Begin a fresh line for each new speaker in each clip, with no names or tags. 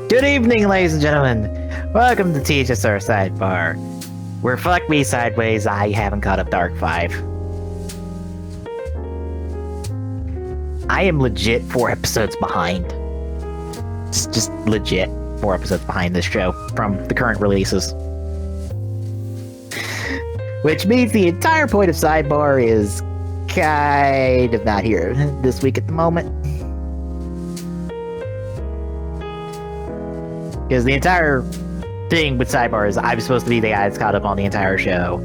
Good evening, ladies and gentlemen. Welcome to TGS Sidebar, where fuck me sideways, I haven't caught up to Arc 5. I am legit 4 episodes behind. It's just legit 4 episodes behind this show from the current releases. Which means the entire point of Sidebar is kind of not here this week at the moment. Because the entire thing with Sidebar is I'm supposed to be the guy that's caught up on the entire show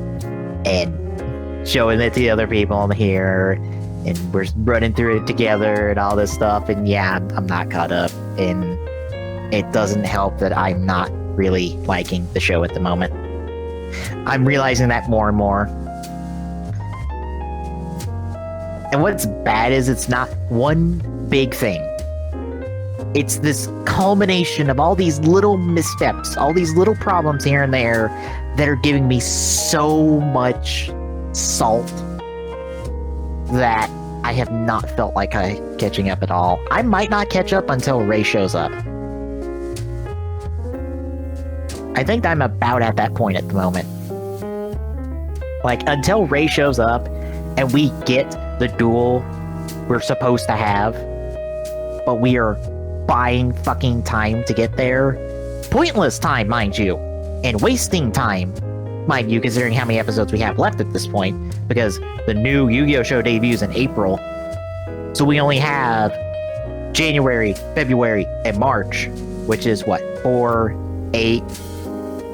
and showing it to the other people here, and we're running through it together and all this stuff, and yeah, I'm not caught up, and it doesn't help that I'm not really liking the show at the moment. I'm realizing that more and more. And what's bad is it's not one big thing. It's this culmination of all these little missteps, all these little problems here and there that are giving me so much salt that I have not felt like I'm catching up at all. I might not catch up until Ray shows up. I think I'm about at that point at the moment. Like, until Ray shows up and we get the duel we're supposed to have, but we are buying fucking time to get there. Pointless time, mind you. And wasting time, mind you, considering how many episodes we have left at this point, because the new Yu-Gi-Oh! Show debuts in April. So we only have January, February, and March, which is what, 4, 8,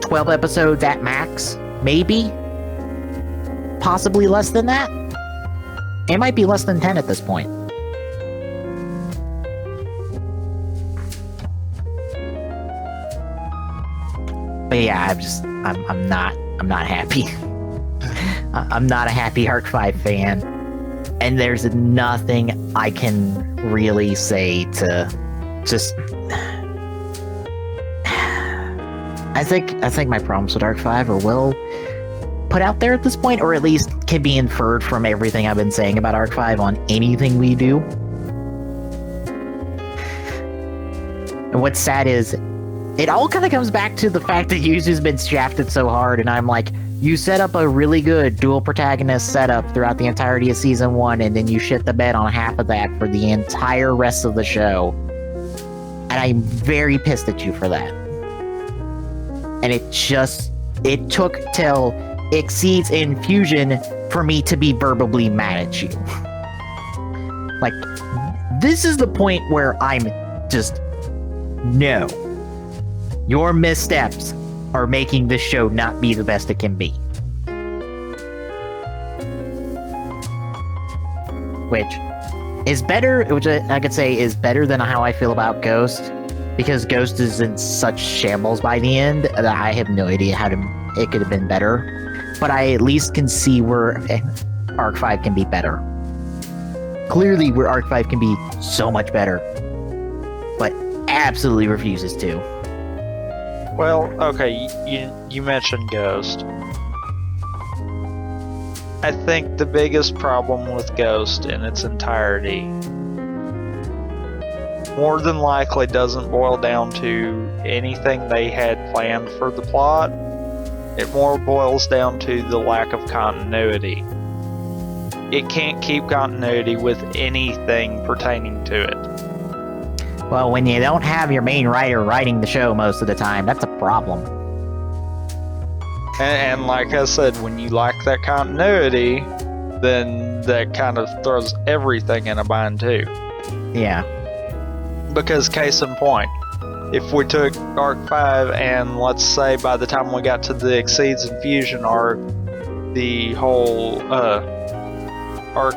12 episodes at max? Maybe? Possibly less than that? It might be less than 10 at this point. But yeah, I'm not happy. I'm not a happy Arc 5 fan. And there's nothing I can really say to just... I think my problems with Arc 5 are well put out there at this point, or at least can be inferred from everything I've been saying about Arc 5 on anything we do. And what's sad is, it all kind of comes back to the fact that Yuzu's been shafted so hard, and I'm like, you set up a really good dual protagonist setup throughout the entirety of Season 1, and then you shit the bed on half of that for the entire rest of the show. And I'm very pissed at you for that. And it took till Exceeds Infusion for me to be verbally mad at you. Like, this is the point where I'm just, no. Your missteps are making this show not be the best it can be. Which is better, which I could say is better than how I feel about Ghost, because Ghost is in such shambles by the end that I have no idea how it could have been better. But I at least can see where Arc 5 can be better. Clearly where Arc 5 can be so much better, but absolutely refuses to.
Well, okay, you mentioned Ghost. I think the biggest problem with Ghost in its entirety more than likely doesn't boil down to anything they had planned for the plot. It more boils down to the lack of continuity. It can't keep continuity with anything pertaining to it.
Well, when you don't have your main writer writing the show most of the time, that's a problem.
And like I said, when you lack that continuity, then that kind of throws everything in a bind too.
Yeah.
Because case in point, if we took Arc 5 and let's say by the time we got to the Exceeds Infusion arc, the whole arc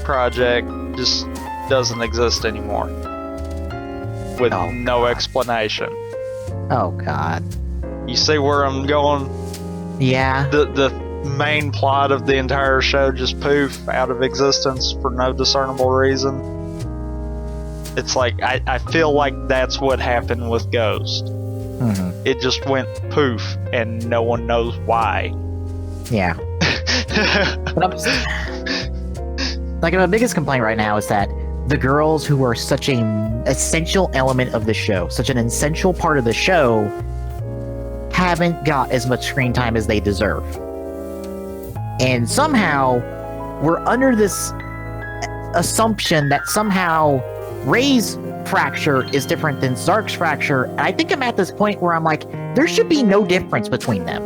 project just doesn't exist anymore. With no explanation.
Oh god.
You see where I'm going?
Yeah.
The main plot of the entire show just poof out of existence for no discernible reason. It's like, I feel like that's what happened with Ghost.
Mm-hmm.
It just went poof, and no one knows why.
Yeah. But my biggest complaint right now is that the girls who are such an essential element of the show, such an essential part of the show, haven't got as much screen time as they deserve. And somehow, we're under this assumption that somehow Ray's fracture is different than Zark's fracture. And I think I'm at this point where I'm like, there should be no difference between them.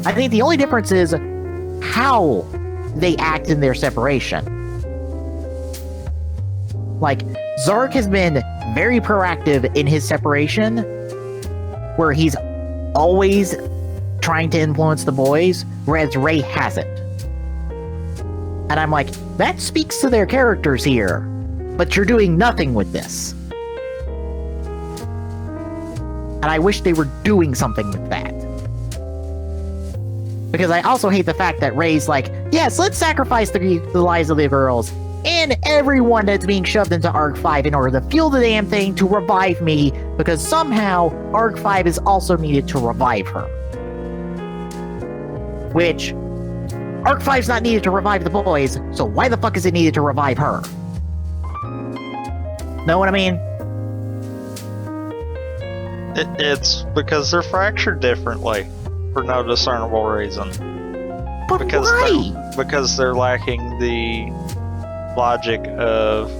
I think the only difference is how they act in their separation. Like, Zark has been very proactive in his separation, where he's always trying to influence the boys, whereas Ray hasn't. And I'm like, that speaks to their characters here, but you're doing nothing with this. And I wish they were doing something with that. Because I also hate the fact that Ray's like, yes, let's sacrifice the lives of the girls and everyone that's being shoved into Arc 5 in order to fuel the damn thing to revive me, because somehow Arc 5 is also needed to revive her. Which, Arc 5's not needed to revive the boys, so why the fuck is it needed to revive her? Know what I mean?
It's because they're fractured differently, for no discernible reason.
But why?
Because they're lacking the logic of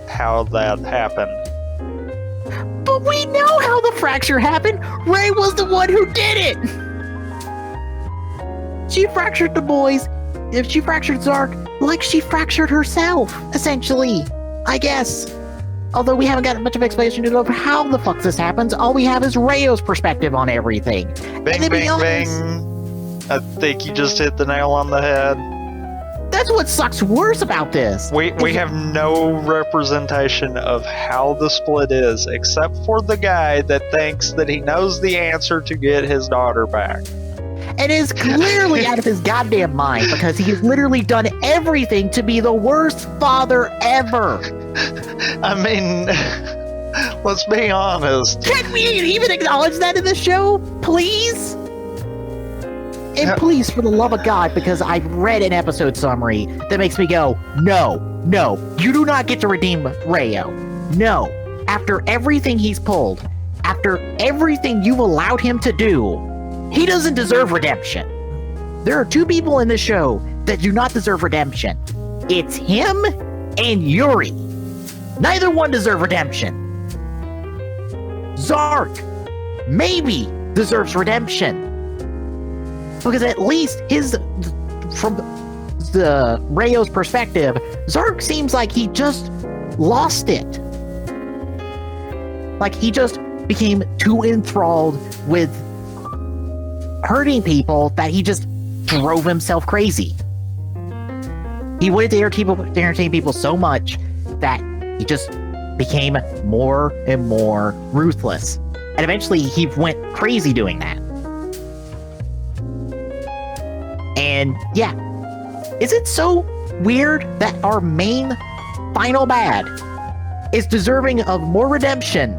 how that happened.
But we know how the fracture happened! Ray was the one who did it! She fractured the boys. If she fractured Zark, like she fractured herself, essentially. I guess. Although we haven't gotten much of an explanation of how the fuck this happens, all we have is Rayo's perspective on everything.
Bing, bing, bing. I think you just hit the nail on the head.
That's what sucks worse about this.
We have no representation of how the split is, except for the guy that thinks that he knows the answer to get his daughter back.
And is clearly out of his goddamn mind, because he's literally done everything to be the worst father ever.
I mean, let's be honest.
Can we even acknowledge that in the show, please? And please, for the love of God, because I've read an episode summary that makes me go, no, you do not get to redeem Rayo. No. After everything he's pulled, after everything you've allowed him to do, he doesn't deserve redemption. There are two people in the show that do not deserve redemption. It's him and Yuri. Neither one deserve redemption. Zark maybe deserves redemption. Because at least from the Rayo's perspective, Zark seems like he just lost it. Like he just became too enthralled with hurting people that he just drove himself crazy. He wanted to entertain people so much that he just became more and more ruthless. And eventually he went crazy doing that. And yeah, is it so weird that our main final bad is deserving of more redemption,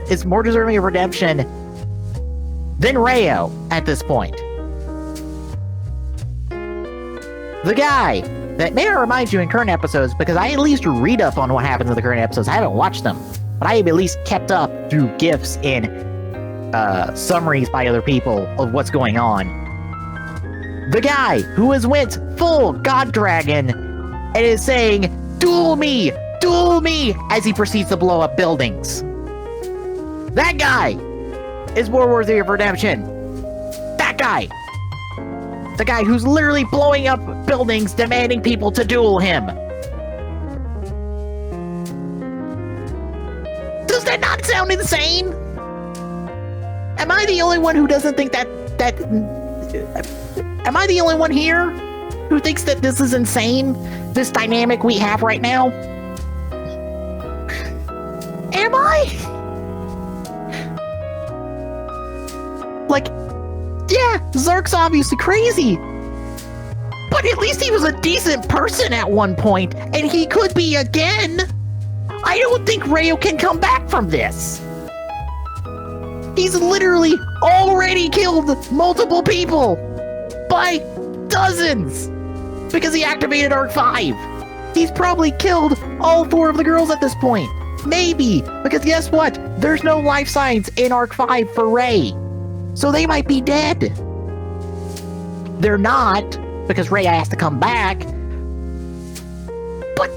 is more deserving of redemption than Rayo at this point? The guy that may I remind you in current episodes, because I at least read up on what happens in the current episodes. I haven't watched them, but I have at least kept up through GIFs and summaries by other people of what's going on. The guy who has went full God Dragon and is saying, duel me, as he proceeds to blow up buildings. That guy is more worthy of redemption. That guy. The guy who's literally blowing up buildings, demanding people to duel him. Does that not sound insane? Am I the only one who doesn't think that... Am I the only one here who thinks that this is insane? This dynamic we have right now? Am I? Like, yeah, Zark's obviously crazy. But at least he was a decent person at one point, and he could be again. I don't think Rayo can come back from this. He's literally already killed multiple people. By dozens. Because he activated Arc 5. He's probably killed all 4 of the girls at this point. Maybe, because guess what? There's no life signs in Arc 5 for Rey. So they might be dead. They're not, because Rey has to come back. But...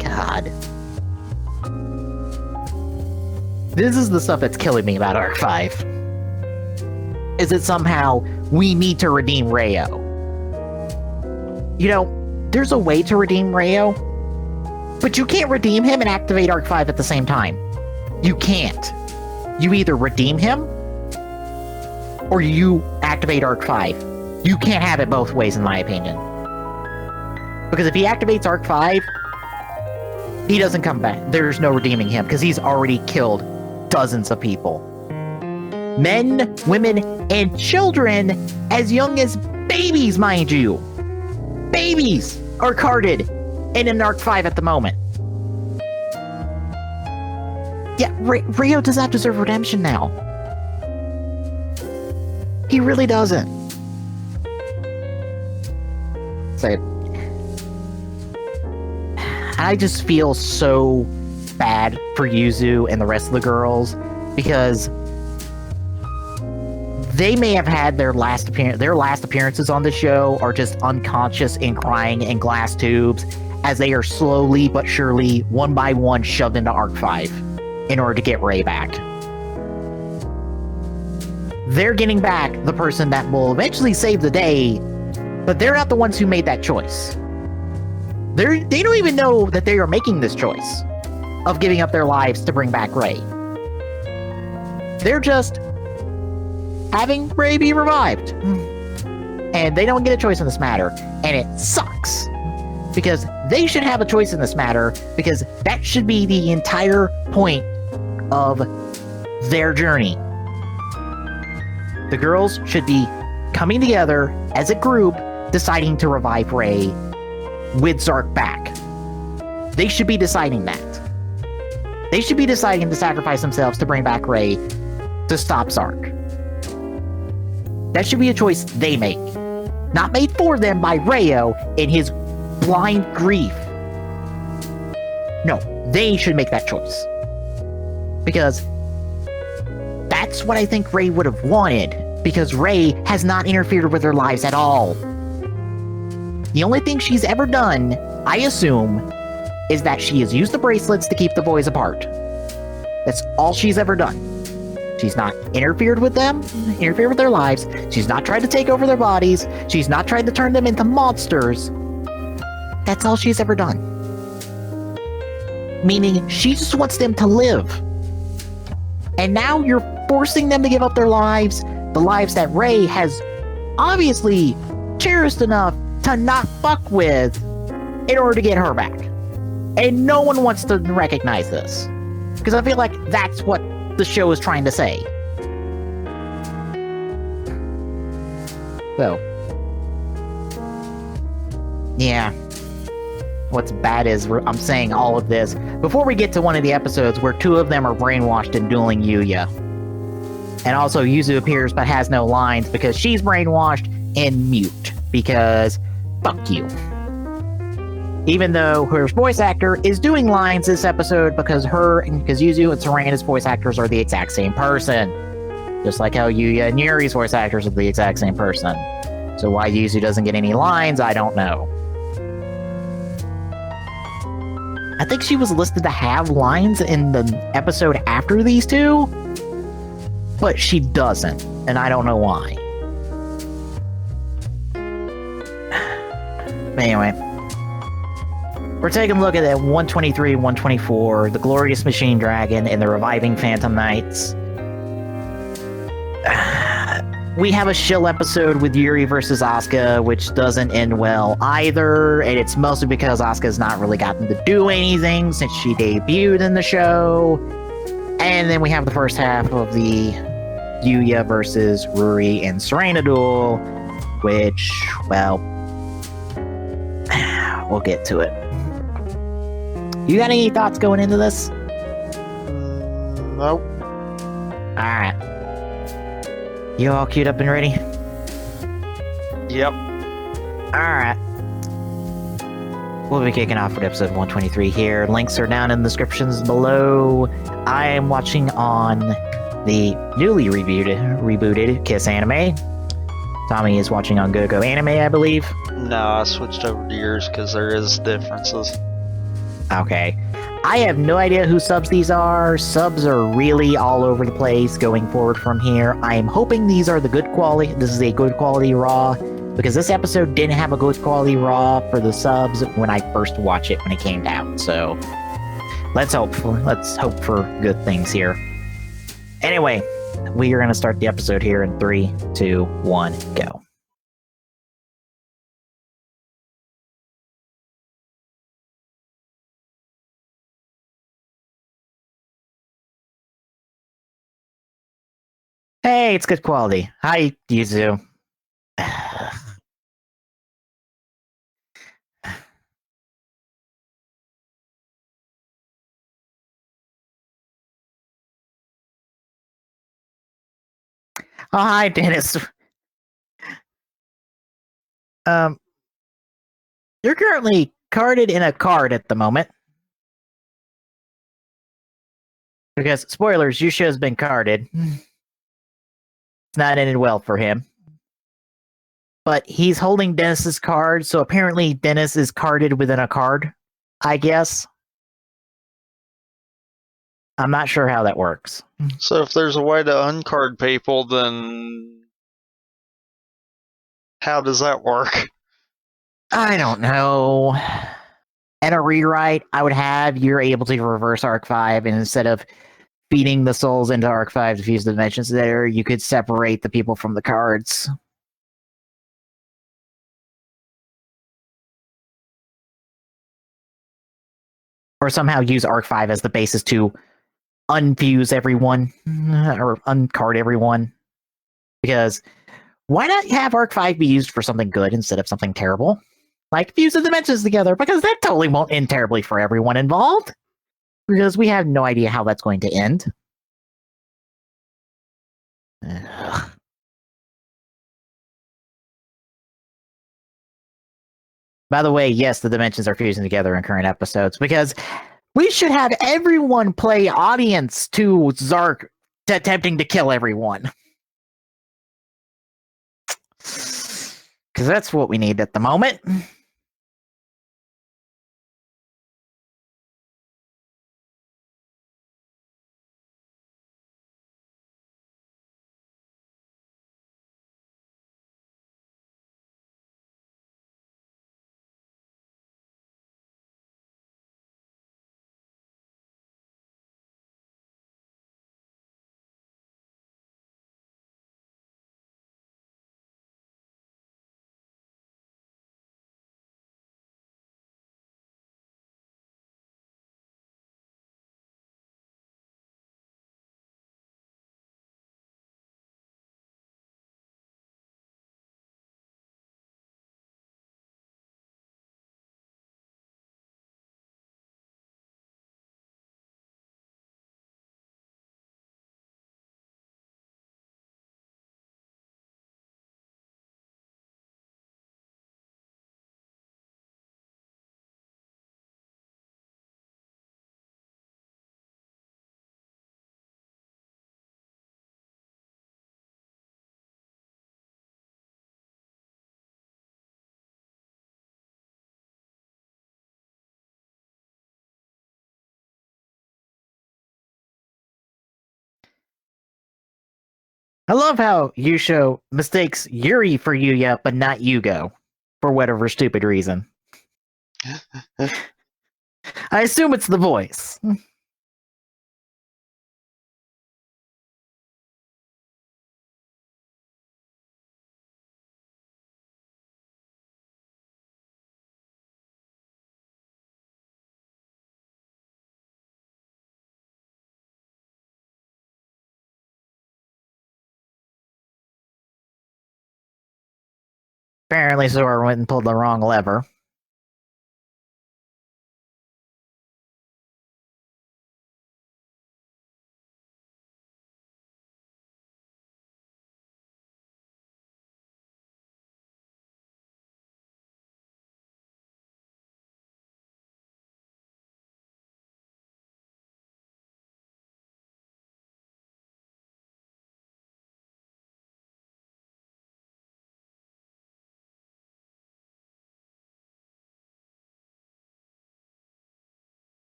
God. This is the stuff that's killing me about Arc 5. Is that somehow we need to redeem Rayo. You know, there's a way to redeem Rayo, but you can't redeem him and activate Arc 5 at the same time. You can't. You either redeem him, or you activate Arc 5. You can't have it both ways, in my opinion. Because if he activates Arc 5, he doesn't come back. There's no redeeming him, because he's already killed dozens of people. Men, women, and children as young as babies, mind you. Babies are carded in an Arc 5 at the moment. Yeah, Rio does not deserve redemption now. He really doesn't. So, I just feel so bad for Yuzu and the rest of the girls, because they may have had their last appearances on the show are just unconscious and crying in glass tubes as they are slowly but surely, one by one, shoved into Arc 5 in order to get Rey back. They're getting back the person that will eventually save the day, but they're not the ones who made that choice. They don't even know that they are making this choice of giving up their lives to bring back Rey. They're just having Rey be revived. And they don't get a choice in this matter. And it sucks. Because they should have a choice in this matter, because that should be the entire point of their journey. The girls should be coming together as a group, deciding to revive Rey with Zark back. They should be deciding that. They should be deciding to sacrifice themselves to bring back Rey to stop Zark. That should be a choice they make. Not made for them by Rayo in his blind grief. No, they should make that choice. Because that's what I think Rey would have wanted. Because Rey has not interfered with their lives at all. The only thing she's ever done, I assume, is that she has used the bracelets to keep the boys apart. That's all she's ever done. She's not interfered with them, interfered with their lives. She's not tried to take over their bodies. She's not tried to turn them into monsters. That's all she's ever done. Meaning, she just wants them to live. And now you're forcing them to give up their lives, the lives that Rey has obviously cherished enough to not fuck with in order to get her back. And no one wants to recognize this. Because I feel like that's what the show is trying to say. So, yeah. What's bad is I'm saying all of this before we get to one of the episodes where 2 of them are brainwashed and dueling Yuya. And also Yuzu appears but has no lines because she's brainwashed and mute. Because fuck you. Even though her voice actor is doing lines this episode because Yuzu and Serena's voice actors are the exact same person. Just like how Yuya and Yuri's voice actors are the exact same person. So why Yuzu doesn't get any lines, I don't know. I think she was listed to have lines in the episode after these 2, but she doesn't, and I don't know why. But anyway, we're taking a look at 123 and 124, the Glorious Machine Dragon and the Reviving Phantom Knights. We have a shill episode with Yuri versus Asuka, which doesn't end well either, and it's mostly because Asuka's not really gotten to do anything since she debuted in the show. And then we have the first half of the Yuya versus Ruri and Serena duel, which, well, we'll get to it. You got any thoughts going into this?
Nope.
Alright. You all queued up and ready?
Yep.
Alright. We'll be kicking off with episode 123 here. Links are down in the descriptions below. I am watching on the newly rebooted Kiss Anime. Tommy is watching on GoGo Anime, I believe.
No, I switched over to yours because there is differences.
Okay. I have no idea who subs these are. Subs are really all over the place going forward from here. I am hoping these are the good quality. This is a good quality raw, because this episode didn't have a good quality raw for the subs when I first watched it when it came out. So let's hope for good things here. Anyway, we are going to start the episode here in 3, 2, 1, go. Hey, it's good quality. Hi, Yuzu. Oh, hi, Dennis. You're currently carded in a card at the moment. Because, spoilers, Yusha has been carded. It's not ended well for him. But he's holding Dennis's card, so apparently Dennis is carded within a card, I guess. I'm not sure how that works.
So if there's a way to uncard people, then how does that work?
I don't know. At a rewrite, I would have you're able to reverse Arc 5, and instead of feeding the souls into Arc 5 to fuse the dimensions there, you could separate the people from the cards. Or somehow use Arc 5 as the basis to unfuse everyone, or uncard everyone. Because why not have Arc 5 be used for something good instead of something terrible? Like, fuse the dimensions together, because that totally won't end terribly for everyone involved. Because we have no idea how that's going to end. Ugh. By the way, yes, the dimensions are fusing together in current episodes, because we should have everyone play audience to Zark attempting to kill everyone. Because that's what we need at the moment. I love how Yusho mistakes Yuri for Yuya, but not Yugo, for whatever stupid reason. I assume it's the voice. Apparently, Sora went and pulled the wrong lever.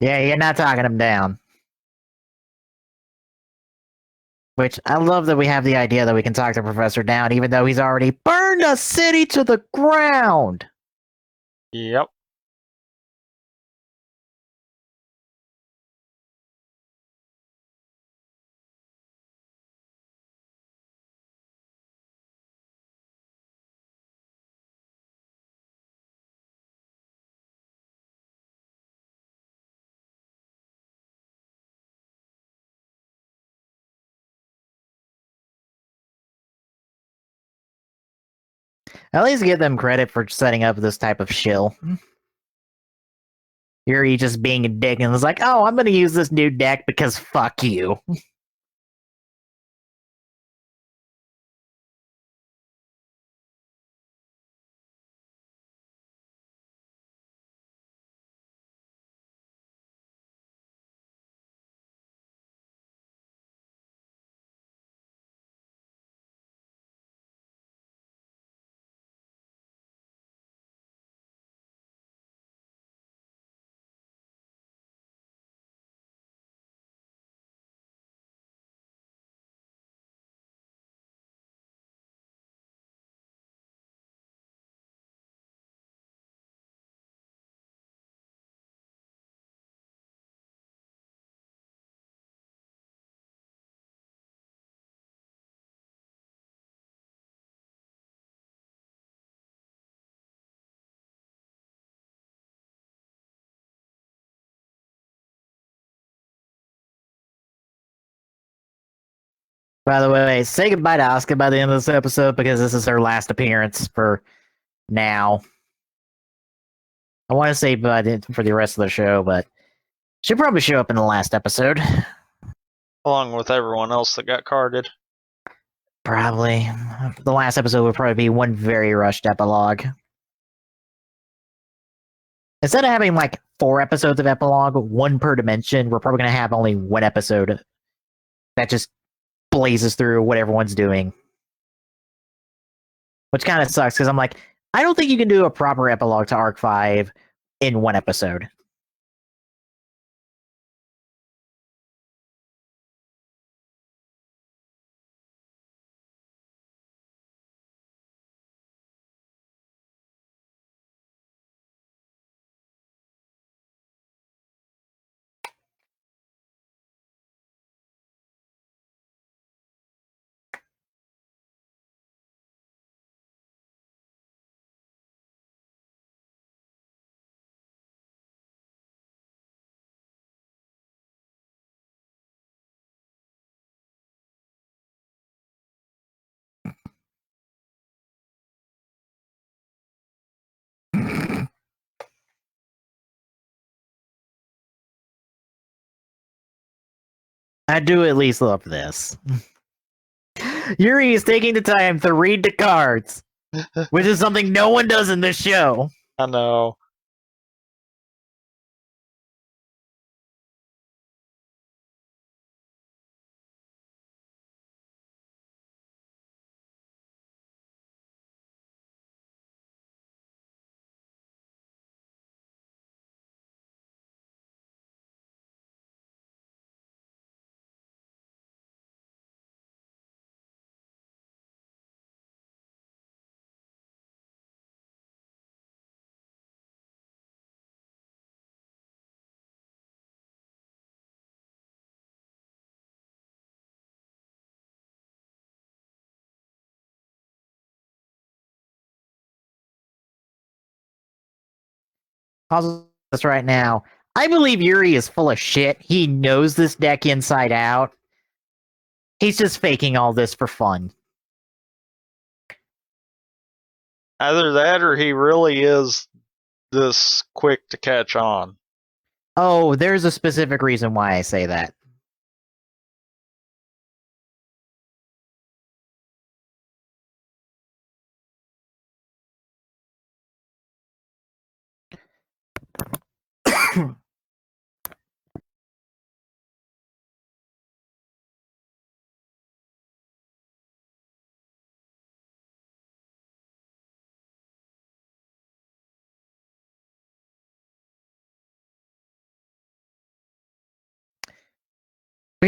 Yeah, you're not talking him down. Which I love that we have the idea that we can talk the professor down, even though he's already burned a city to the ground.
Yep.
At least give them credit for setting up this type of shill. Yuri just being a dick and was like, oh, I'm gonna use this new deck because fuck you. By the way, say goodbye to Asuka by the end of this episode because this is her last appearance for now. I want to say for the rest of the show, but she'll probably show up in the last episode.
Along with everyone else that got carded.
Probably. The last episode would probably be one very rushed epilogue. Instead of having like 4 episodes of epilogue, one per dimension, we're probably going to have only one episode that just blazes through what everyone's doing. Which kind of sucks because I'm like, I don't think you can do a proper epilogue to Arc 5 in one episode. I do at least love this. Yuri is taking the time to read the cards, which is something no one does in this show.
I know.
Also, this right now, I believe Yuri is full of shit. He knows this deck inside out. He's just faking all this for fun.
Either that or he really is this quick to catch on.
Oh, there's a specific reason why I say that.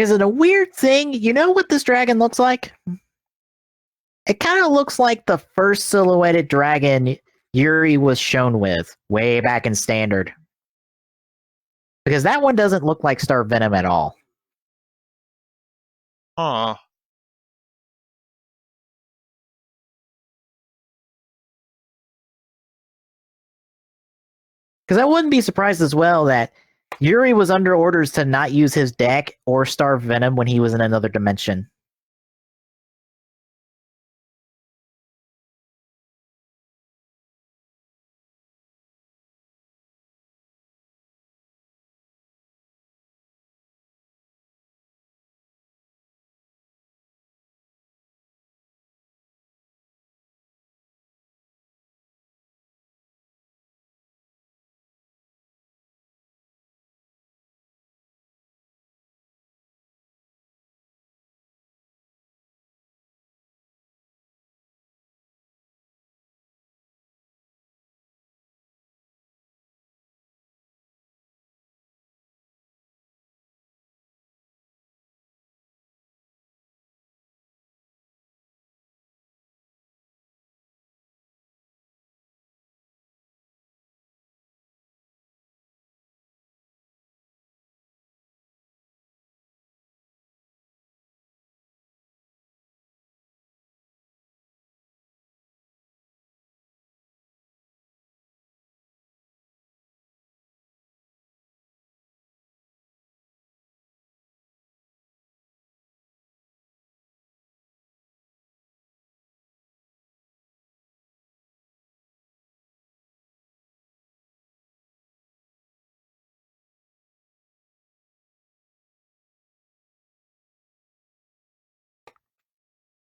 Because in a weird thing, you know what this dragon looks like? It kind of looks like the first silhouetted dragon Yuri was shown with way back in Standard. Because that one doesn't look like Star Venom at all.
Huh.
Because I wouldn't be surprised as well that Yuri was under orders to not use his deck or Star Venom when he was in another dimension.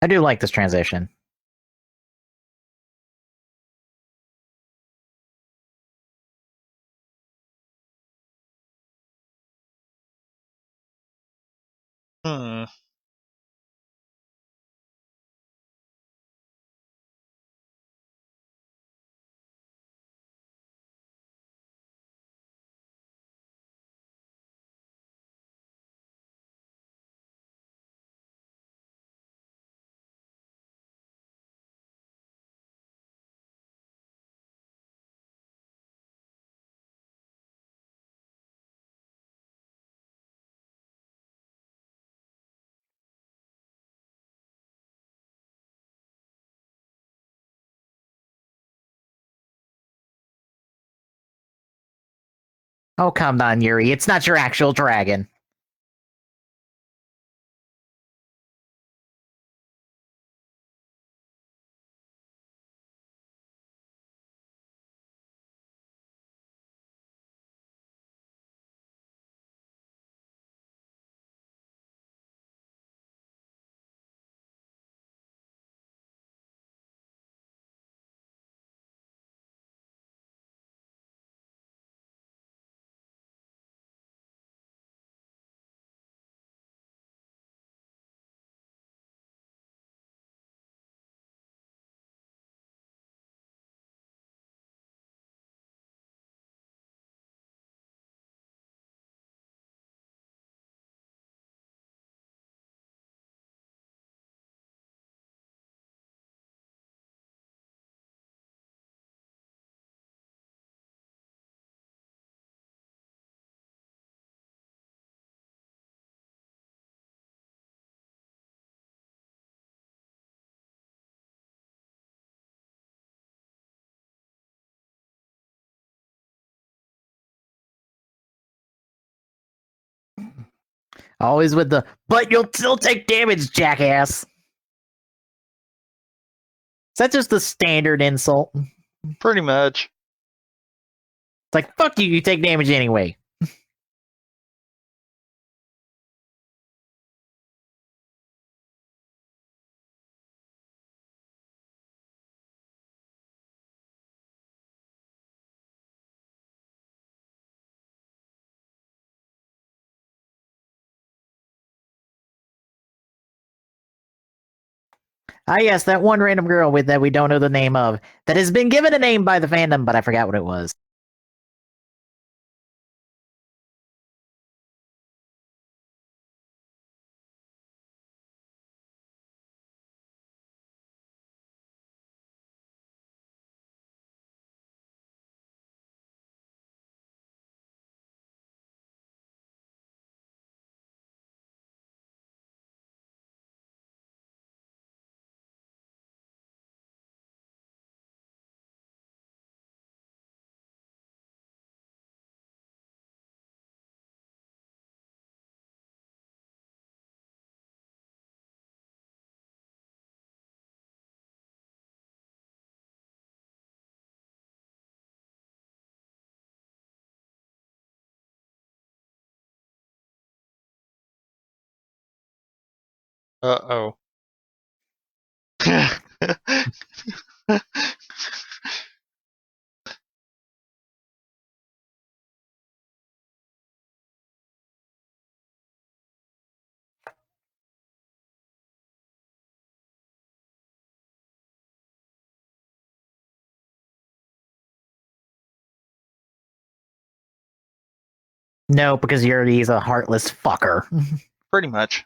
I do like this transition.
Hmm.
Oh, come on, Yuri. It's not your actual dragon. Always with the, but you'll still take damage, jackass. Is that just the standard insult? It's
Pretty much.
like, fuck you, you take damage anyway. Ah, yes, that one random girl with that we don't know the name of, that has been given a name by the fandom, but I forgot what it was.
Uh oh.
No, because Yuri's a heartless fucker.
Pretty much.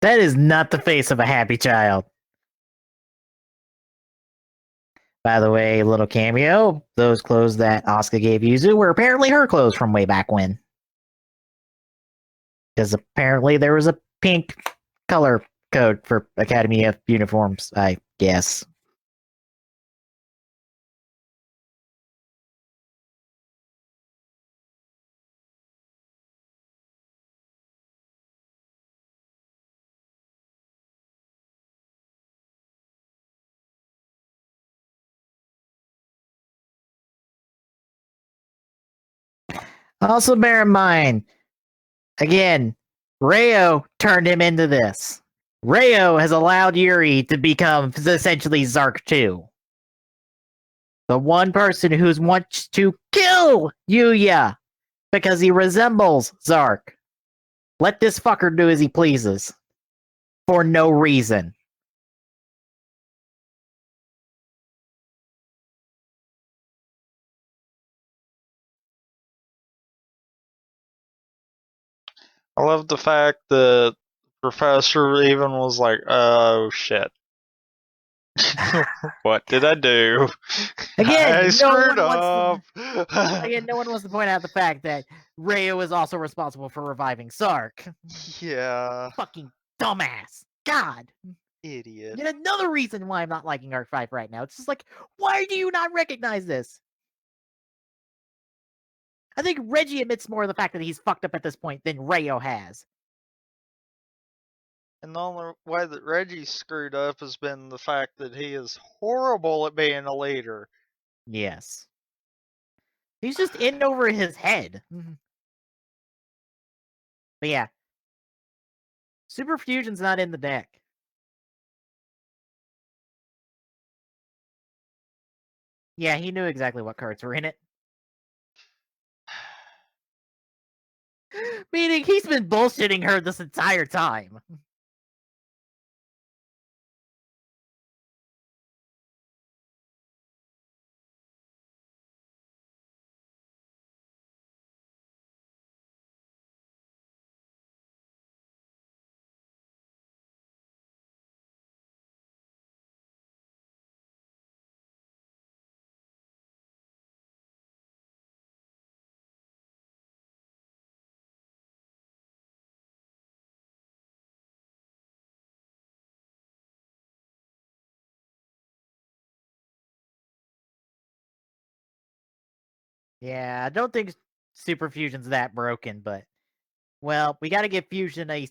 That is not the face of a happy child. By the way, little cameo, those clothes that Asuka gave Yuzu were apparently her clothes from way back when. Because apparently there was a pink color code for Academy of uniforms, I guess. Also, bear in mind, again, Reo turned him into this. Reo has allowed Yuri to become essentially Zark 2. The one person who wants to kill Yuya because he resembles Zark. Let this fucker do as he pleases. For no reason.
I love the fact that Professor even was like, "Oh shit, what did I do?
Again,
I
no
screwed
one
up."
Again, no one wants to point out the fact that Reo is also responsible for reviving Sark.
Yeah,
Fucking dumbass. God.
idiot.
Yet another reason why I'm not liking Arc 5 right now. It's just like, why do you not recognize this? I think Reggie admits more of the fact that he's fucked up at this point than Reo has.
And the only way that Reggie screwed up has been the fact that he is horrible at being a leader.
Yes. He's just in over his head. But yeah. Super Fusion's not in the deck. Yeah, he knew exactly what cards were in it. Meaning he's been bullshitting her this entire time. Yeah, I don't think Super Fusion's that broken, but well, we got to give Fusion a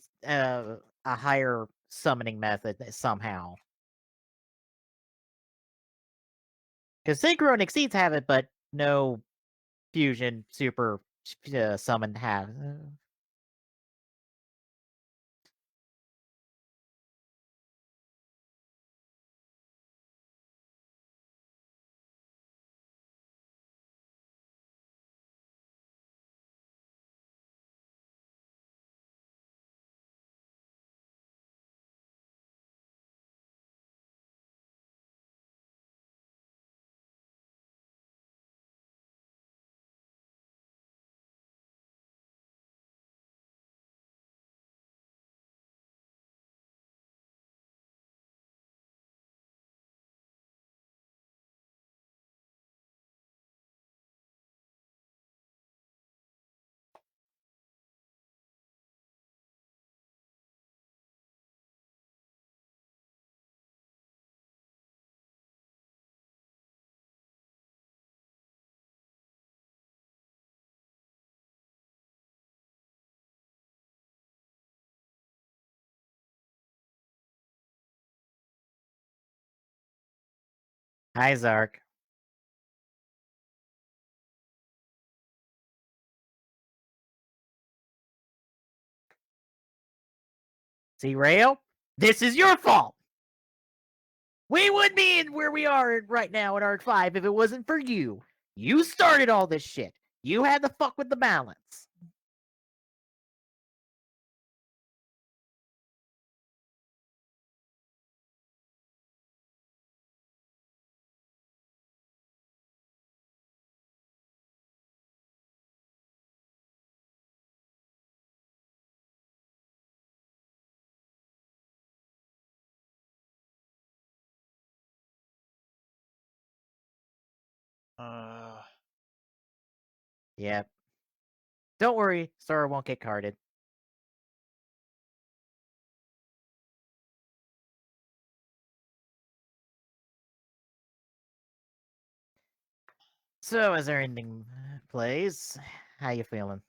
higher summoning method somehow. Because Synchro and Exceeds have it, but no Fusion Super Summon have. Hi, Zark. See, Rayo? This is your fault! We would be in where we are right now in Arc 5 if it wasn't for you. You started all this shit. You had to fuck with the balance. Yep. Don't worry, Sora won't get carded. So, as our ending plays, how you feeling?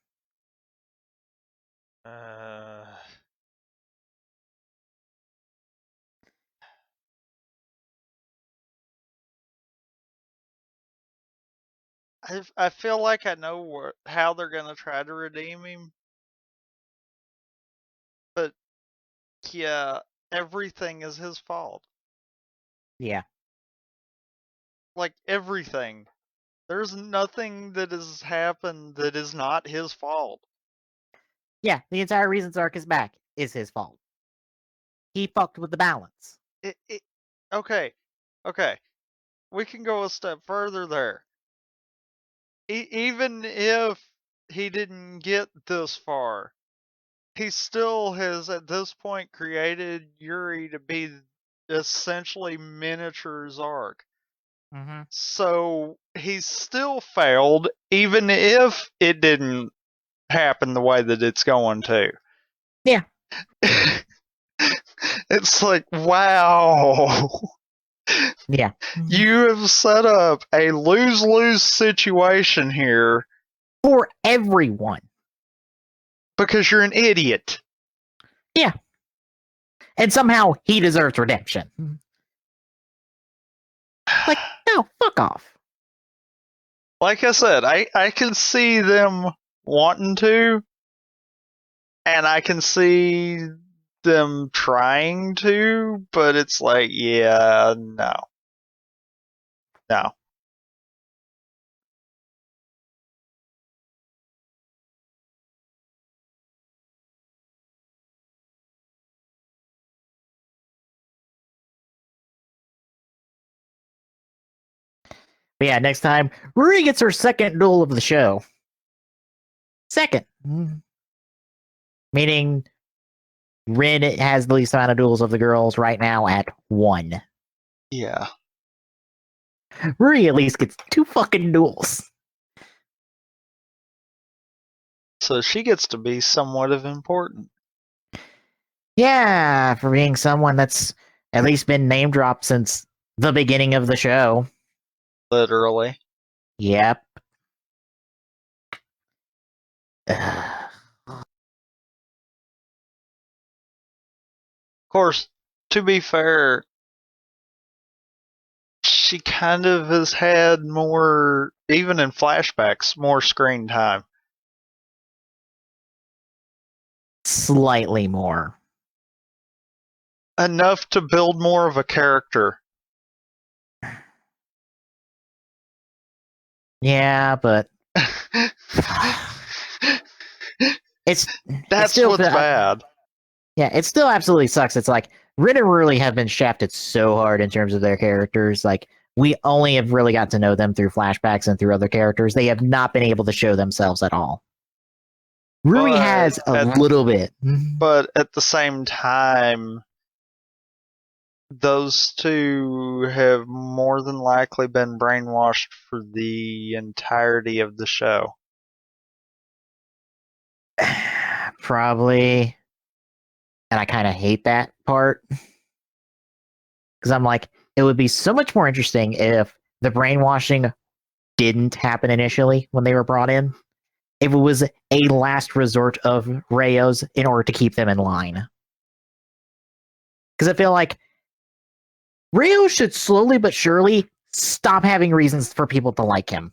I feel like I know how they're gonna try to redeem him, but yeah, everything is his fault.
Yeah.
Like everything. There's nothing that has happened that is not his fault.
Yeah, the entire reason Zark is back is his fault. He fucked with the balance.
Okay, we can go a step further there. Even if he didn't get this far, he still has at this point created Yuri to be essentially miniature Zark.
Mm-hmm.
So he's still failed, even if it didn't happen the way that it's going to.
Yeah.
It's like, wow.
Yeah.
You have set up a lose-lose situation here
For everyone.
because you're an idiot.
Yeah. And somehow he deserves redemption. Like, no, fuck off.
Like I said, I can see them wanting to, and I can see them trying to, but it's like, yeah, no. No.
But yeah, next time, Ruri gets her second duel of the show. Second. Meaning Rin has the least amount of duels of the girls right now at 1.
Yeah.
Ruri at least gets 2 fucking duels.
So she gets to be somewhat of important.
Yeah, for being someone that's at least been name dropped since the beginning of the show.
Literally.
Yep.
Of course, to be fair, she kind of has had more, even in flashbacks, more screen time.
Slightly more.
Enough to build more of a character.
Yeah, but it's
That's
still
what's bad.
Yeah, it still absolutely sucks. It's like Rin and Ruri have been shafted so hard in terms of their characters. Like we only have really got to know them through flashbacks and through other characters. They have not been able to show themselves at all. Ruri has a little bit.
But at the same time, those two have more than likely been brainwashed for the entirety of the show.
Probably. And I kind of hate that part. Because I'm like, it would be so much more interesting if the brainwashing didn't happen initially when they were brought in. If it was a last resort of Rayos in order to keep them in line. Because I feel like Rayo should slowly but surely stop having reasons for people to like him.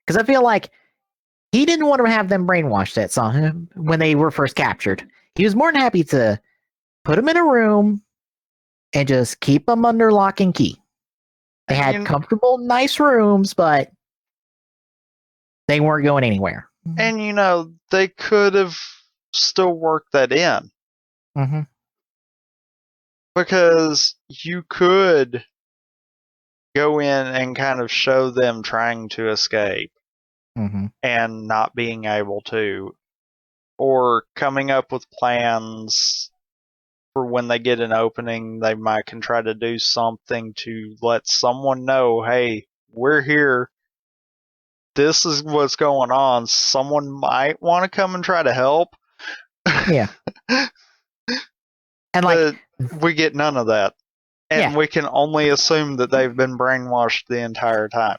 Because I feel like he didn't want to have them brainwashed at some when they were first captured. He was more than happy to put them in a room and just keep them under lock and key. They had comfortable, nice rooms, but they weren't going anywhere.
And, you know, they could have still worked that in.
Mm-hmm.
Because you could go in and kind of show them trying to escape
Mm-hmm.
and not being able to, or coming up with plans for when they get an opening, they might can try to do something to let someone know, hey, we're here. This is what's going on. Someone might want to come and try to help.
Yeah. And like,
we get none of that. And we can only assume that they've been brainwashed the entire time.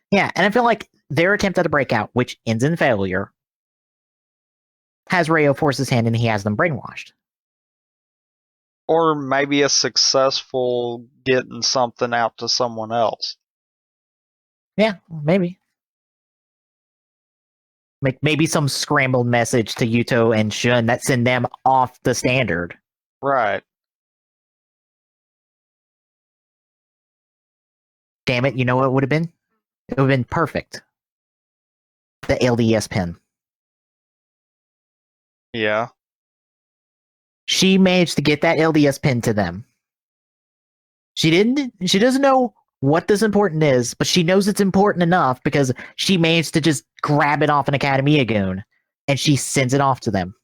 Yeah, and I feel like their attempt at a breakout, which ends in failure, has Rayo force his hand and he has them brainwashed.
Or maybe a successful getting something out to someone else.
Yeah, maybe. Maybe some scrambled message to Yuto and Shun that send them off the standard.
Right.
Damn it, you know what it would have been? It would have been perfect. The LDS pin.
Yeah.
She managed to get that LDS pin to them. She doesn't know what this important is, but she knows it's important enough because she managed to just grab it off an Academia goon and she sends it off to them.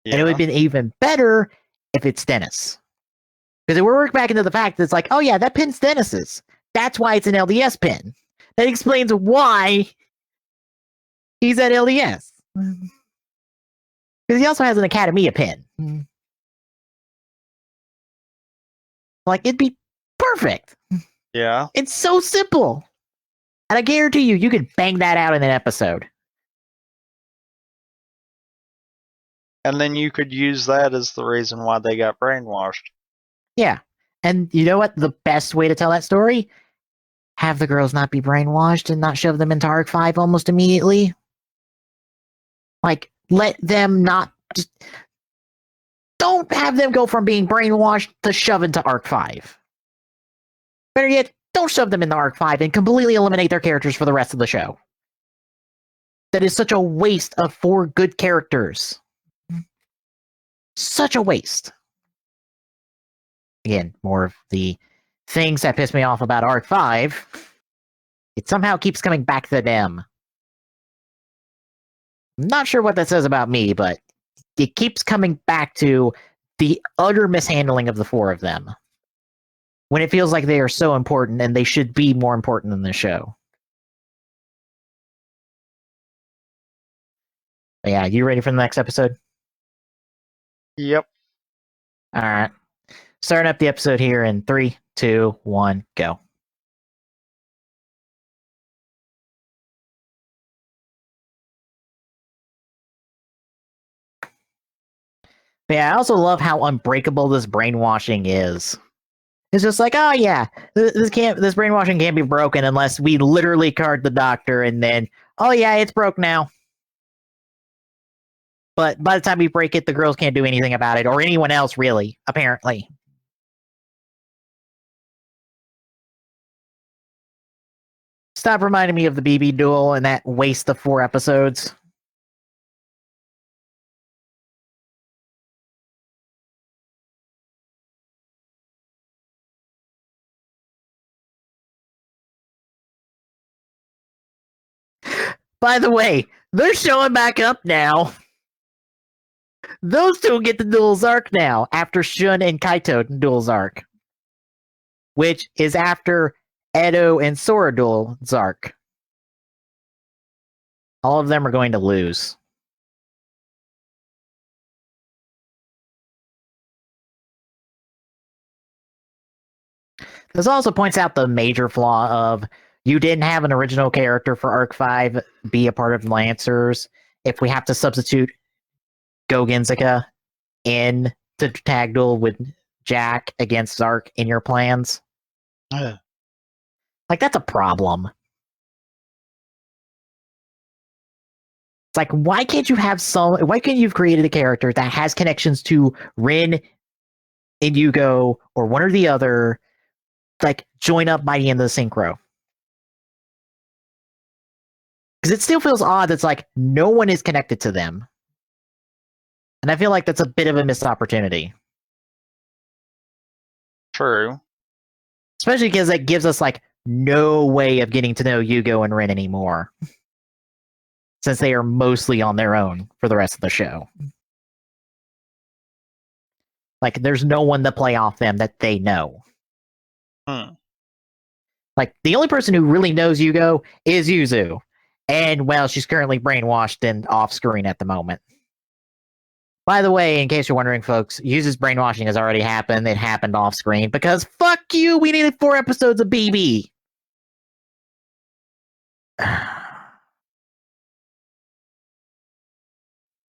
Yeah. And it would have been even better if it's Dennis. Because it would work back into the fact that it's like, oh yeah, that pin's Dennis's. That's why it's an LDS pin. That explains why he's at LDS. Because he also has an Academia pin. Like, it'd be perfect.
Yeah.
It's so simple. And I guarantee you could bang that out in an episode.
And then you could use that as the reason why they got brainwashed.
Yeah. And you know what? The best way to tell that story? Have the girls not be brainwashed and not shove them into Arc 5 almost immediately. Like, let them not... Just, don't have them go from being brainwashed to shove into Arc 5. Better yet, don't shove them into Arc 5 and completely eliminate their characters for the rest of the show. That is such a waste of 4 good characters. Such a waste. Again, more of the things that piss me off about Arc 5. It somehow keeps coming back to them. I'm not sure what that says about me, but it keeps coming back to the utter mishandling of the 4 of them. When it feels like they are so important and they should be more important than the show. But yeah, you ready for the next episode?
Yep.
Alright. Starting up the episode here in 3, 2, 1, go. But yeah, I also love how unbreakable this brainwashing is. It's just like, oh yeah, this brainwashing can't be broken unless we literally card the doctor and then, oh yeah, it's broke now. But by the time we break it, the girls can't do anything about it, or anyone else really, apparently. Stop reminding me of the BB duel and that waste of 4 episodes. By the way, they're showing back up now. Those 2 get the dual Zark now, after Shun and Kaito dual Zark. Which is after Edo and Sora dual Zark. All of them are going to lose. This also points out the major flaw of you didn't have an original character for Arc 5 be a part of Lancers. If we have to substitute Go Genzika in to tag duel with Jack against Zark in your plans. Like, that's a problem. It's like, why can't you have why can't you have created a character that has connections to Rin and Yugo or one or the other, like, join up by the end of the synchro? Because it still feels odd. It's like no one is connected to them. And I feel like that's a bit of a missed opportunity.
True.
Especially because it gives us like no way of getting to know Yugo and Rin anymore. Since they are mostly on their own for the rest of the show. Like, there's no one to play off them that they know. Like, the only person who really knows Yugo is Yuzu. And, well, she's currently brainwashed and off screen at the moment. By the way, in case you're wondering, folks, Yuzu's brainwashing has already happened. It happened off screen because fuck you, we needed 4 episodes of BB.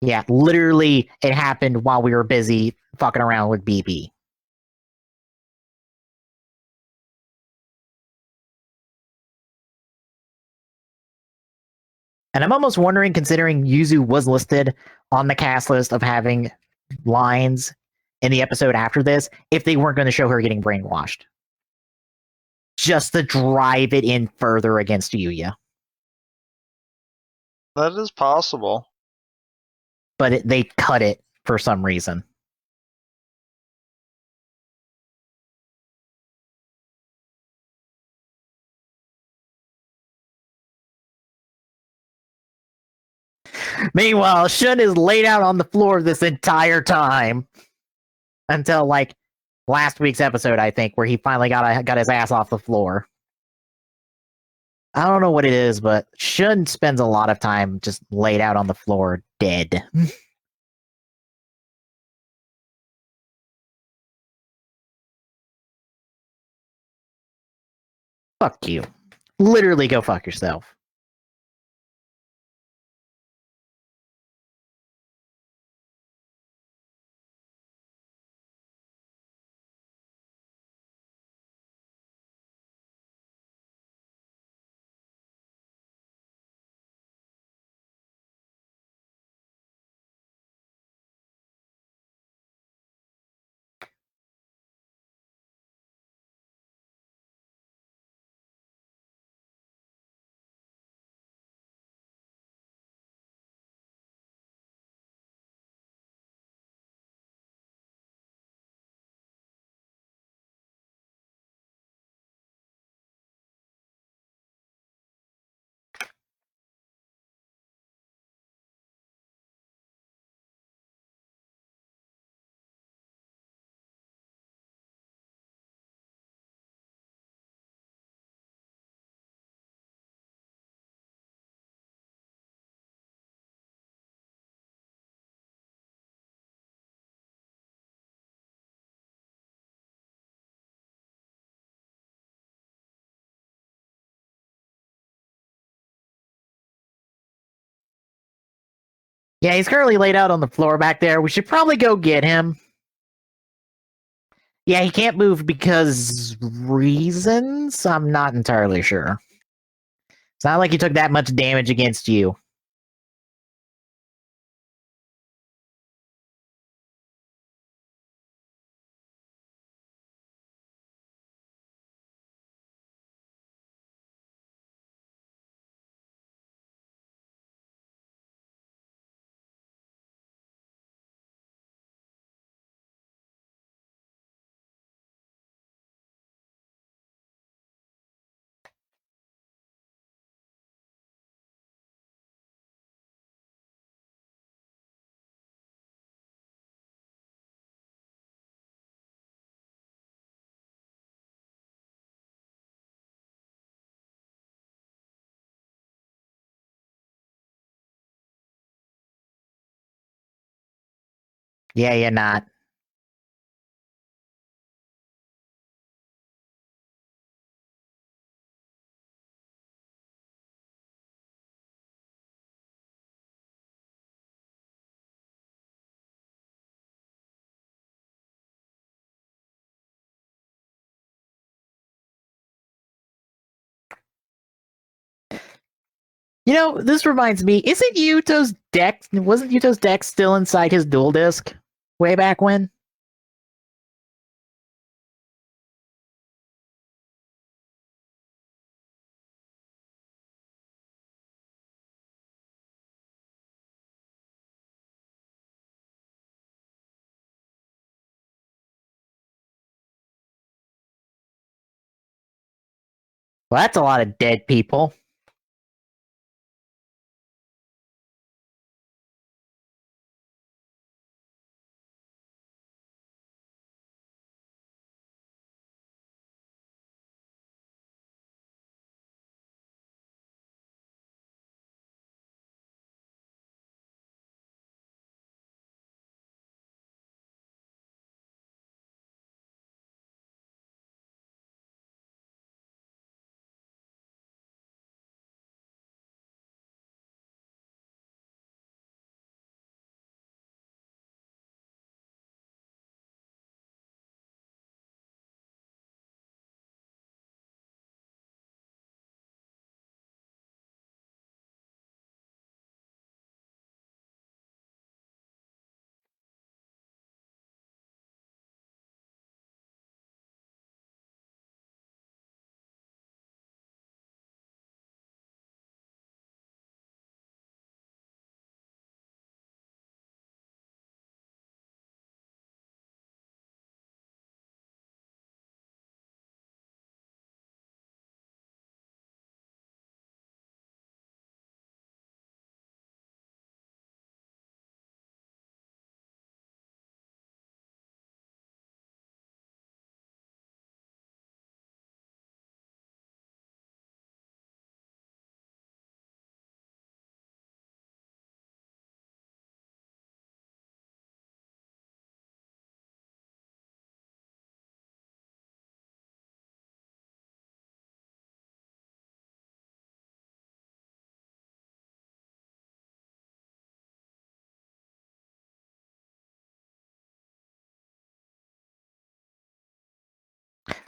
Yeah, literally, it happened while we were busy fucking around with BB. And I'm almost wondering, considering Yuzu was listed on the cast list of having lines in the episode after this, if they weren't going to show her getting brainwashed. Just to drive it in further against Yuya.
That is possible.
But they cut it for some reason. Meanwhile, Shun is laid out on the floor this entire time. Until, like, last week's episode, I think, where he finally got his ass off the floor. I don't know what it is, but Shun spends a lot of time just laid out on the floor, dead. Fuck you. Literally go fuck yourself. Yeah, he's currently laid out on the floor back there. We should probably go get him. Yeah, he can't move because reasons? I'm not entirely sure. It's not like he took that much damage against you. Yeah, you're not. You know, this reminds me, isn't Yuto's deck, wasn't Yuto's deck still inside his dual disc way back when? Well, that's a lot of dead people.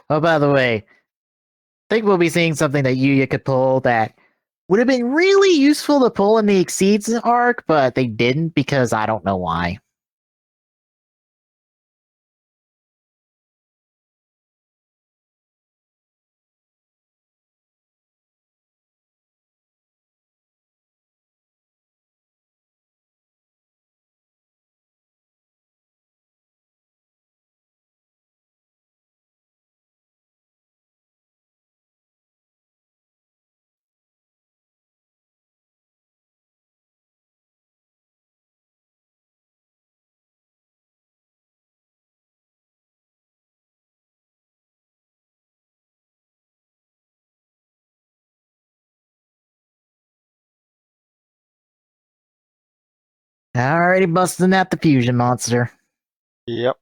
Oh, by the way, I think we'll be seeing something that Yuya could pull that would have been really useful to pull in the Exceeds arc, but they didn't because I don't know why. Already busting out the fusion monster.
Yep.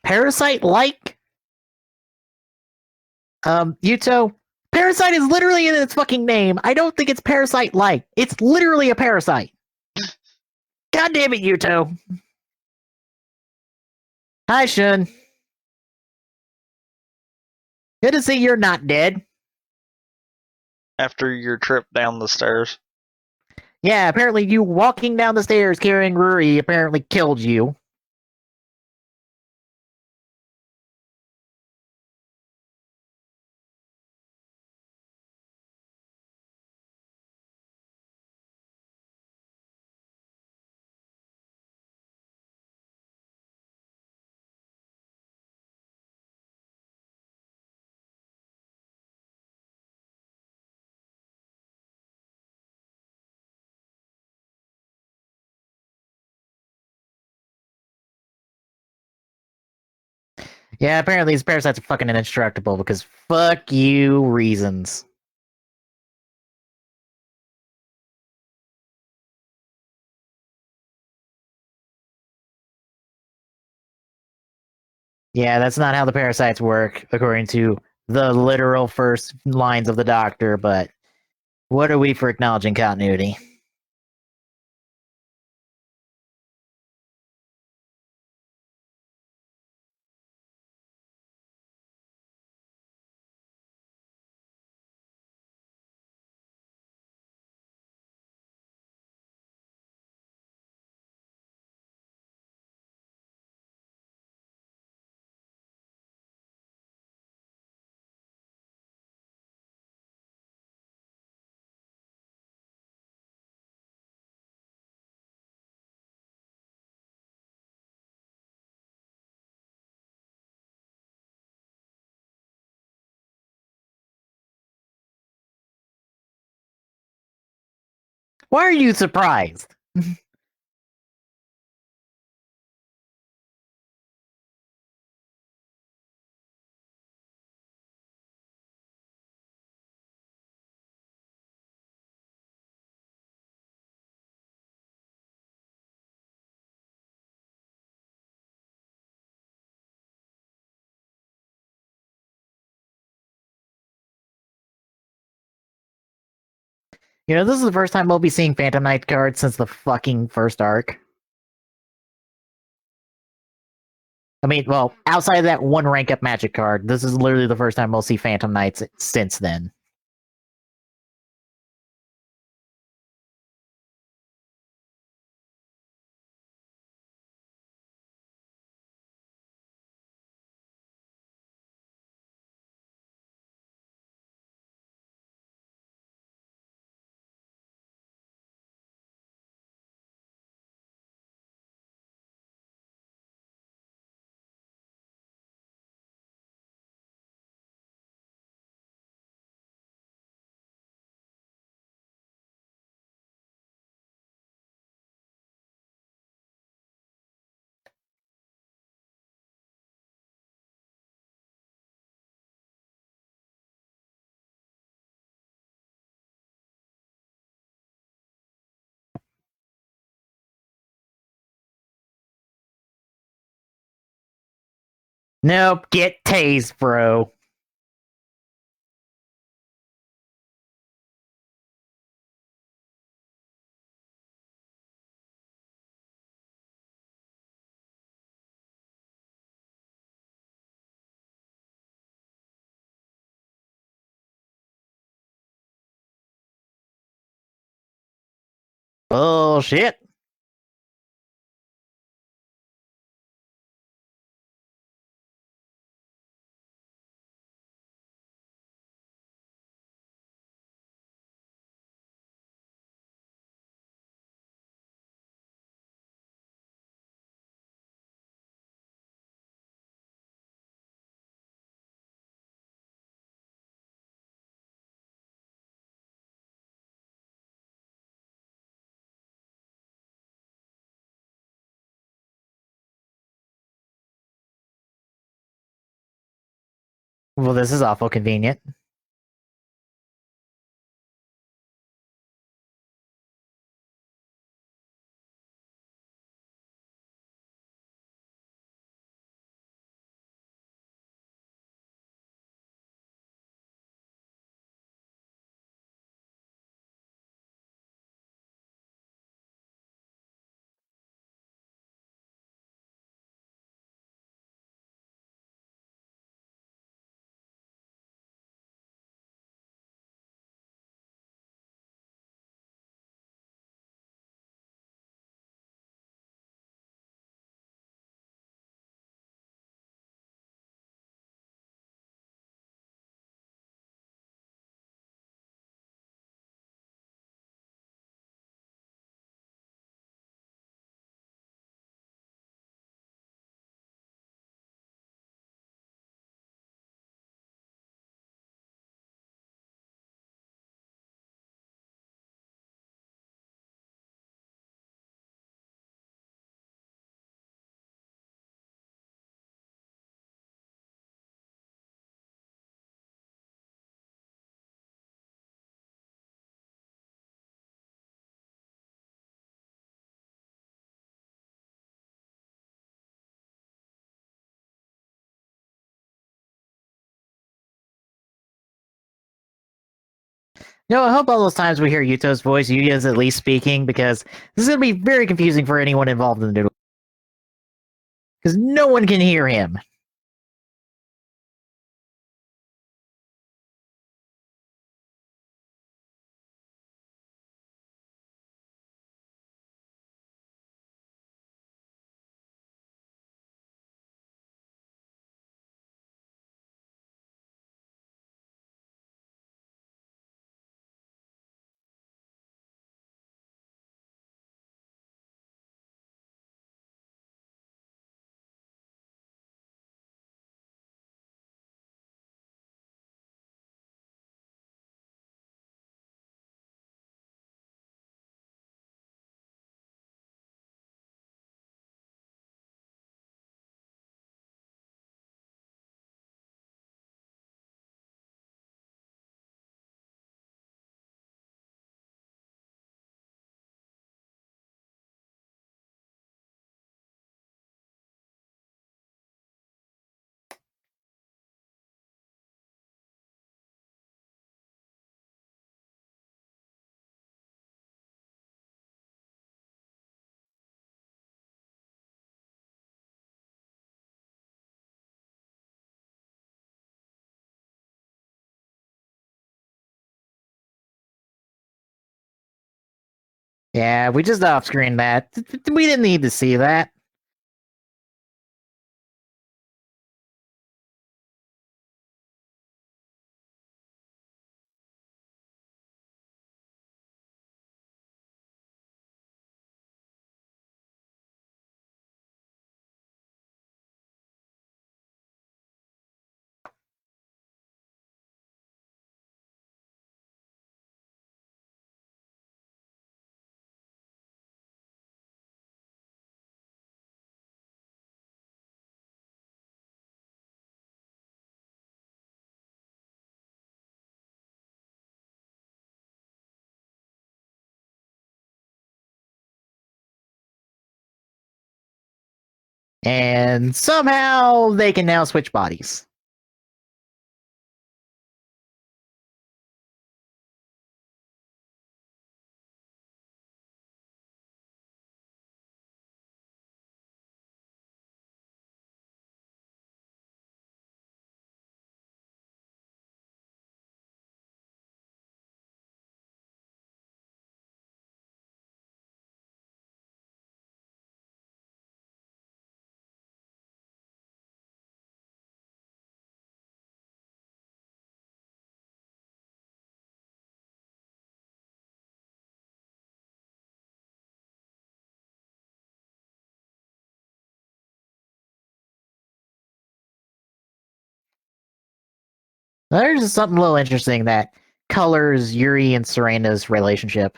Parasite like? Yuto, Parasite is literally in its fucking name. I don't think it's Parasite like. It's literally a parasite. God damn it, Yuto. Hi, Shun. Good to see you're not dead.
After your trip down the stairs.
Yeah, apparently you walking down the stairs carrying Yuri apparently killed you. Yeah, apparently these parasites are fucking indestructible because fuck you reasons. Yeah, that's not how the parasites work, according to the literal first lines of the doctor, but what are we for acknowledging continuity? Why are you surprised? You know, this is the first time we'll be seeing Phantom Knight cards since the fucking first arc. I mean, well, outside of that one rank up magic card, this is literally the first time we'll see Phantom Knights since then. Nope, get tased, bro. Bullshit. Well, this is awful convenient. I hope all those times we hear Yuto's voice, Yuya's at least speaking, because this is going to be very confusing for anyone involved in the duel. Because no one can hear him. Yeah, we just off screen that. We didn't need to see that. And somehow they can now switch bodies. There's something a little interesting that colors Yuri and Serena's relationship.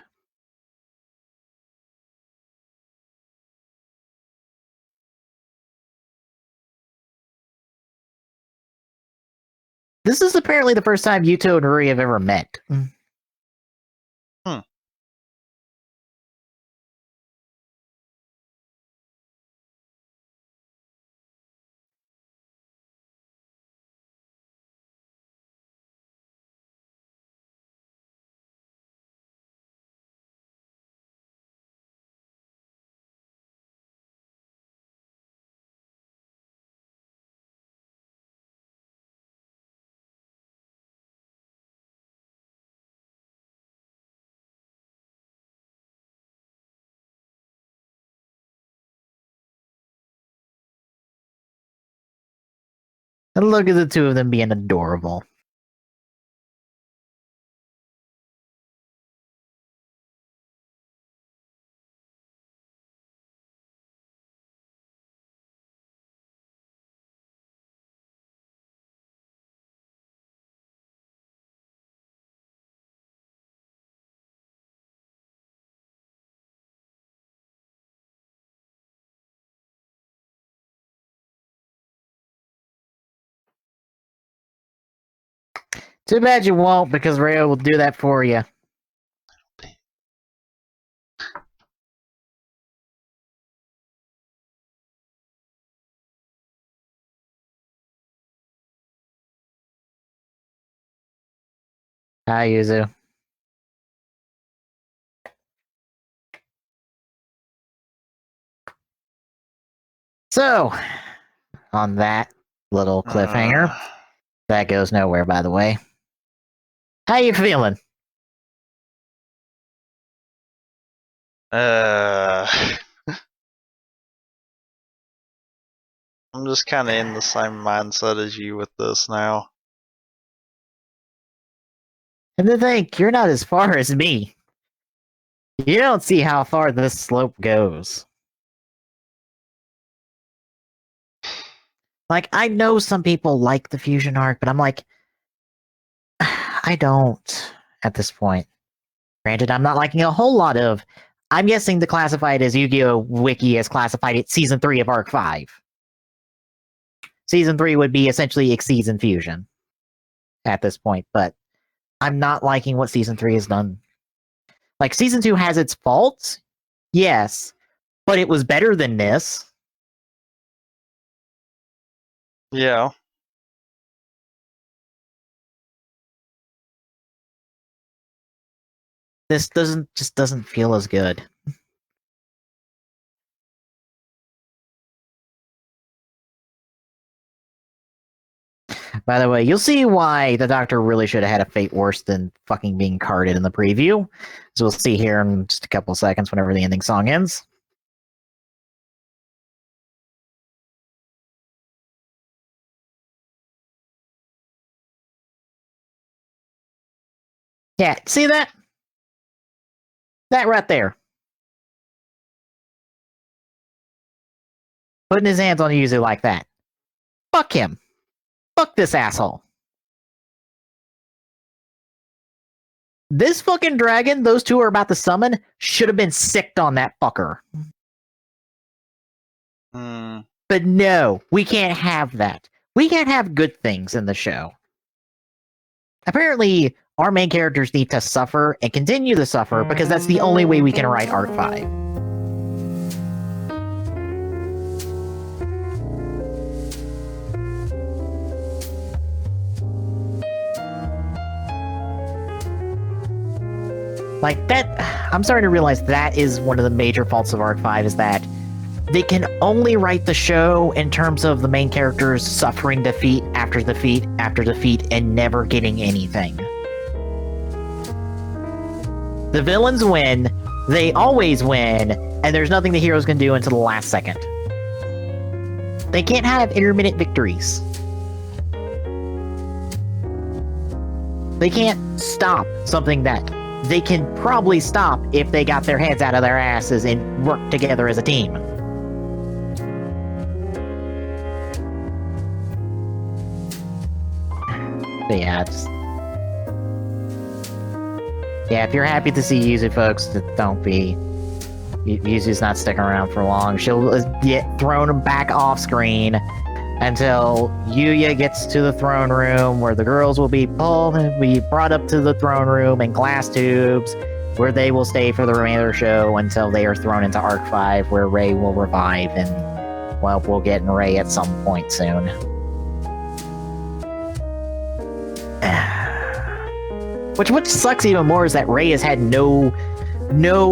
This is apparently the first time Yuto and Yuri have ever met.
Hmm. And look at the two of them being adorable. Too bad you won't, because Rayo will do that for you. Hi, Yuzu.
So, on that little cliffhanger, that goes nowhere, by the way. How you feeling?
I'm just kind of in the same mindset as you with this now.
And to think, you're not as far as me. You don't see how far this slope goes. Like, I know some people like the fusion arc, but I'm like, I don't at this point. Granted, I'm not liking a whole lot of. I'm guessing the classified as Yu-Gi-Oh! Wiki has classified it Season 3 of Arc 5. Season 3 would be essentially Exceeds and Fusion at this point, but I'm not liking what Season 3 has done. Like, Season 2 has its faults, yes, but it was better than this.
Yeah.
This doesn't feel as good. By the way, you'll see why the Doctor really should have had a fate worse than fucking being carded in the preview. So we'll see here in just a couple of seconds whenever the ending song ends. Yeah, see that? That right there. Putting his hands on Yuzu like that. Fuck him. Fuck this asshole. This fucking dragon those two are about to summon should have been sicked on that fucker. But no, we can't have that. We can't have good things in the show. Apparently, our main characters need to suffer and continue to suffer because that's the only way we can write Arc 5. Like that, I'm starting to realize that is one of the major faults of Arc 5 is that they can only write the show in terms of the main characters suffering defeat after defeat after defeat and never getting anything. The villains win, they always win, and there's nothing the heroes can do until the last second. They can't have intermittent victories. They can't stop something that they can probably stop if they got their heads out of their asses and work together as a team. But yeah, if you're happy to see Yuzu, folks, don't be. Yuzu's not sticking around for long. She'll get thrown back off screen until Yuya gets to the throne room, where the girls will be brought up to the throne room in glass tubes, where they will stay for the remainder of the show until they are thrown into Arc 5, where Rei will revive, and, well, we'll get Rei at some point soon. Which sucks even more is that Rei has had no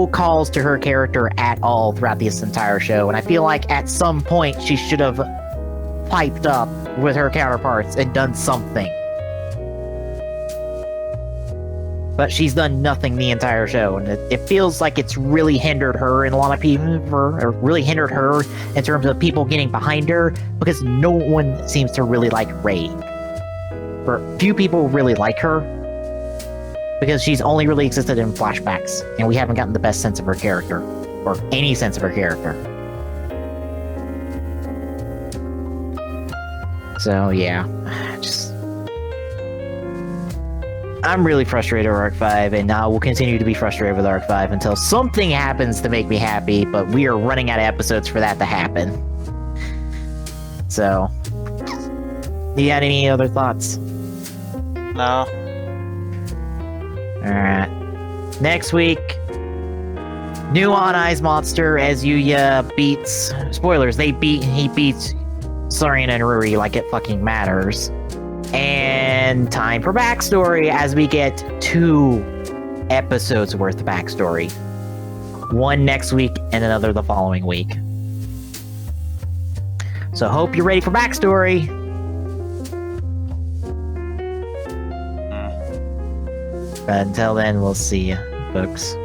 calls to her character at all throughout this entire show, and I feel like at some point she should have piped up with her counterparts and done something. But she's done nothing the entire show, and it feels like it's really hindered her in a lot of people, or really hindered her in terms of people getting behind her, because no one seems to really like Rei. Or few people really like her, because she's only really existed in flashbacks, and we haven't gotten the best sense of her character, or any sense of her character. So yeah, I'm really frustrated with Arc 5, and I will continue to be frustrated with Arc 5 until something happens to make me happy, but we are running out of episodes for that to happen. So, do you got any other thoughts?
No.
Alright. Next week, new On Eyes Monster as Yuya beats... Spoilers, he beats Sarina and Yuri like it fucking matters. And time for backstory as we get 2 episodes worth of backstory. One next week and another the following week. So hope you're ready for backstory. But until then, we'll see you, folks.